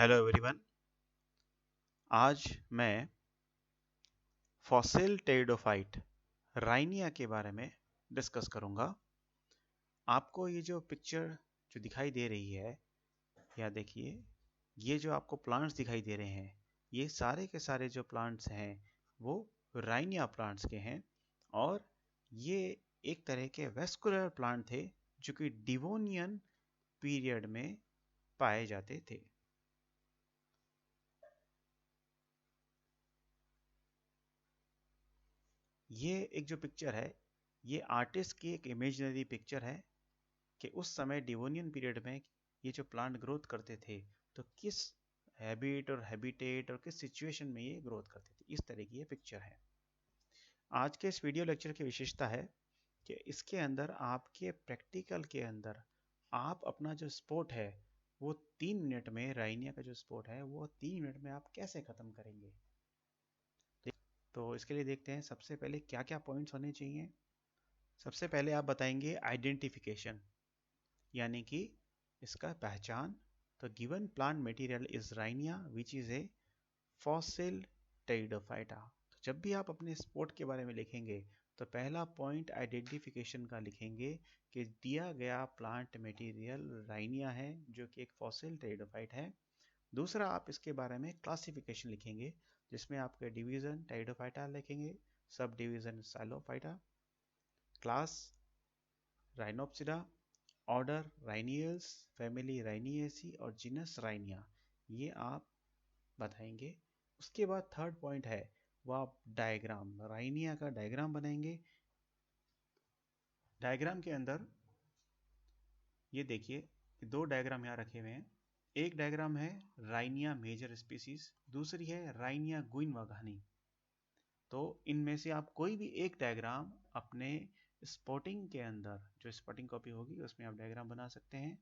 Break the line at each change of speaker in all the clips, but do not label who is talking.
Hello everyone. आज मैं fossil pteridophyte Rhynia के बारे में डिस्कस करूंगा। आपको ये जो पिक्चर जो दिखाई दे रही है, या देखिए, ये जो आपको प्लांट्स दिखाई दे रहे हैं, ये सारे के सारे जो प्लांट्स हैं वो राइनिया प्लांट्स के हैं। और ये एक तरह के वेस्कुलर प्लांट थे जो कि डिवोनियन पीरियड में पाए जाते थे। ये एक जो पिक्चर है, ये आर्टिस्ट की एक इमेजिनरी पिक्चर है कि उस समय डिवोनियन पीरियड में ये जो प्लांट ग्रोथ करते थे तो किस हैबिट और हैबिटेट और किस सिचुएशन में ये ग्रोथ करते थे, इस तरह की ये पिक्चर है। आज के इस वीडियो लेक्चर की विशेषता है कि इसके अंदर आपके प्रैक्टिकल के अंदर आप अपना जो स्पोर्ट है वो 3 मिनट में, राइनिया का जो स्पोर्ट है वो 3 मिनट में आप कैसे ख़त्म करेंगे। तो इसके लिए देखते हैं सबसे पहले क्या क्या पॉइंट्स होने चाहिए। सबसे पहले आप बताएंगे आइडेंटिफिकेशन, यानी कि इसका पहचान। तो given plant material is Rhynia which is a fossil pteridophyta. तो जब भी आप अपने स्पोर्ट के बारे में लिखेंगे तो पहला पॉइंट आइडेंटिफिकेशन का लिखेंगे कि दिया गया प्लांट मटेरियल राइनिया है जो कि एक फॉसिल टेरिडोफाइट है। दूसरा, आप इसके बारे में क्लासिफिकेशन लिखेंगे जिसमें आपके डिवीजन टेरिडोफाइटा लिखेंगे, sub division Psilophyta, class Rhyniopsida, order Rhyniales, family Rhyniaceae और जीनस राइनिया, ये आप बताएंगे। उसके बाद थर्ड पॉइंट है वो आप डायग्राम, राइनिया का डायग्राम बनाएंगे। डायग्राम के अंदर ये देखिए, दो डायग्राम यहाँ रखे हुए हैं। एक डायग्राम है राइनिया मेजर स्पीसीज, दूसरी है राइनिया गुइनवागानी। तो इनमें से आप कोई भी एक डायग्राम अपने स्पॉटिंग के अंदर, जो स्पॉटिंग कॉपी होगी उसमें आप डायग्राम बना सकते हैं।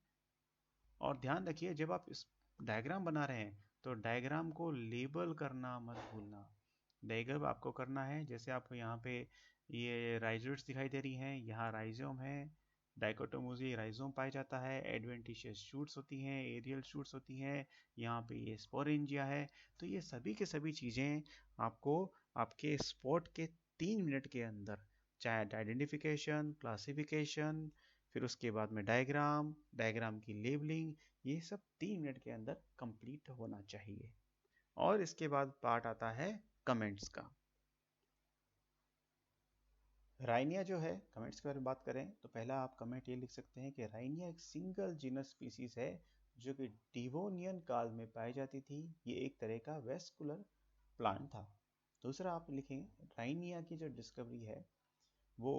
और ध्यान रखिए, जब आप इस डायग्राम बना रहे हैं तो डायग्राम को लेबल करना मत भूलना। डायग्राम आपको करना है, जैसे आपको यहाँ पे ये राइजोइड्स दिखाई दे रही हैं, यहाँ राइजोम है, डाइकोटोमोजी राइजोम पाया जाता है, एडवेंटिशियस शूट्स होती हैं, एरियल शूट्स होती हैं, यहाँ पे ये स्पोरेंजिया है। तो ये सभी के सभी चीज़ें आपको आपके स्पॉट के 3 मिनट के अंदर, चाहे आइडेंटिफिकेशन, क्लासिफिकेशन, फिर उसके बाद में डायग्राम, डायग्राम की लेबलिंग, ये सब 3 मिनट के अंदर कंप्लीट होना चाहिए। और इसके बाद पार्ट आता है कमेंट्स का। राइनिया जो है, कमेंट्स के बारे में बात करें तो पहला आप कमेंट ये लिख सकते हैं कि राइनिया एक सिंगल जीनस स्पीसीज है जो कि डिवोनियन काल में पाई जाती थी। ये एक तरह का वेस्कुलर प्लांट था। दूसरा आप लिखेंगे राइनिया की जो डिस्कवरी है वो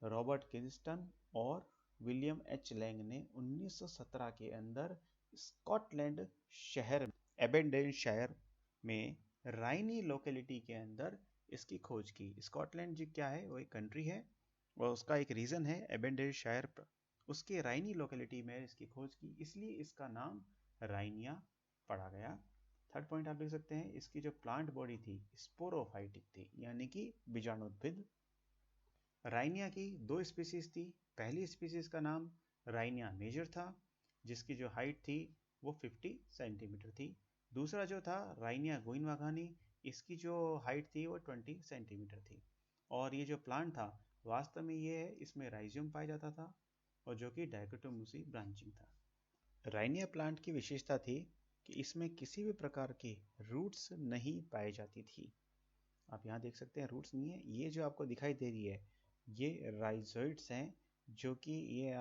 रॉबर्ट किंगस्टन और विलियम एच लैंग ने 1917 के अंदर स्कॉटलैंड शहर, एबेंडेनशायर में राइनी लोकेलिटी के अंदर इसकी खोज की। स्कॉटलैंड जी क्या है, वो एक कंट्री है और उसका एक रीजन है एबेंडेनशायर, उसके राइनी लोकेलिटी में इसकी खोज की, इसलिए इसका नाम राइनिया पड़ा गया। थर्ड पॉइंट आप लिख सकते हैं, इसकी जो प्लांट बॉडी थी स्पोरोफाइटिक थी, यानी कि बीजाणुद्भिद। राइनिया की दो स्पीसीज थी। पहली स्पीसीज का नाम राइनिया मेजर था जिसकी जो हाइट थी वो 50 सेंटीमीटर थी। दूसरा जो था राइनिया गुइनवागानी, इसकी जो हाइट थी वो 20 सेंटीमीटर थी। और ये जो प्लांट था वास्तव में ये है, इसमें राइजियम पाया जाता था और जो कि डाइकोटोमुसी ब्रांचिंग था। राइनिया प्लांट की विशेषता थी कि इसमें किसी भी प्रकार की रूट्स नहीं पाई जाती थी। आप यहाँ देख सकते हैं रूट्स नहीं है। ये जो आपको दिखाई दे रही है ये राइजोइड्स हैं, जो कि ये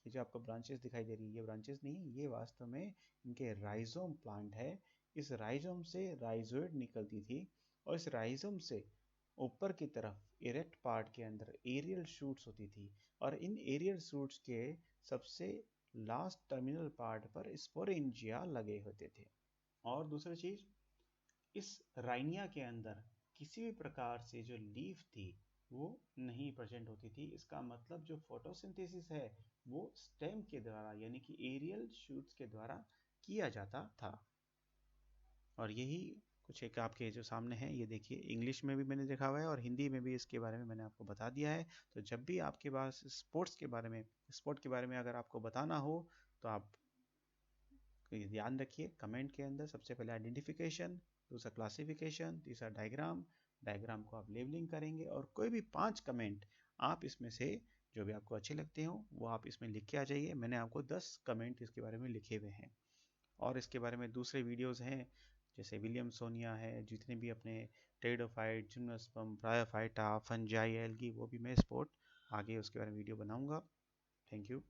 जो आपको ब्रांचेस दिखाई दे रही है ये ब्रांचेस नहीं है, ये वास्तव में इनके राइजोम प्लांट है। इस राइजोम से राइजोइड निकलती थी और इस राइजोम से ऊपर की तरफ इरेक्ट पार्ट के अंदर एरियल शूट्स होती थी और इन एरियल शूट्स के सबसे लास्ट टर्मिनल पार्ट पर स्पोरेंजिया लगे होते थे। और दूसरी चीज, इस राइनिया के अंदर किसी भी प्रकार से जो लीफ थी वो नहीं प्रेजेंट होती थी। इसका मतलब जो फोटोसिंथेसिस है वो स्टेम के द्वारा, यानी कि एरियल शूट्स के द्वारा किया जाता था। और यही कुछ एक आपके जो सामने है, ये देखिए, इंग्लिश में भी मैंने देखा हुआ है और हिंदी में भी इसके बारे में मैंने आपको बता दिया है। तो जब भी आपके पास स्पोर्ट के बारे में अगर आपको बताना हो तो आप तो ये ध्यान रखिए, कमेंट के अंदर सबसे पहले आइडेंटिफिकेशन, दूसरा क्लासिफिकेशन, तीसरा डायग्राम, डायग्राम को आप लेबलिंग करेंगे और कोई भी 5 कमेंट आप इसमें से जो भी आपको अच्छे लगते हो वो आप इसमें लिख के आ जाइए। मैंने आपको 10 कमेंट इसके बारे में लिखे हुए हैं और इसके बारे में दूसरे वीडियोस हैं, जैसे विलियम सोनिया है, जितने भी अपने pteridophyte, gymnosperm, bryophyta, fungi, algae, वो भी मैं स्पोर्ट आगे उसके बारे में वीडियो बनाऊंगा। Thank you.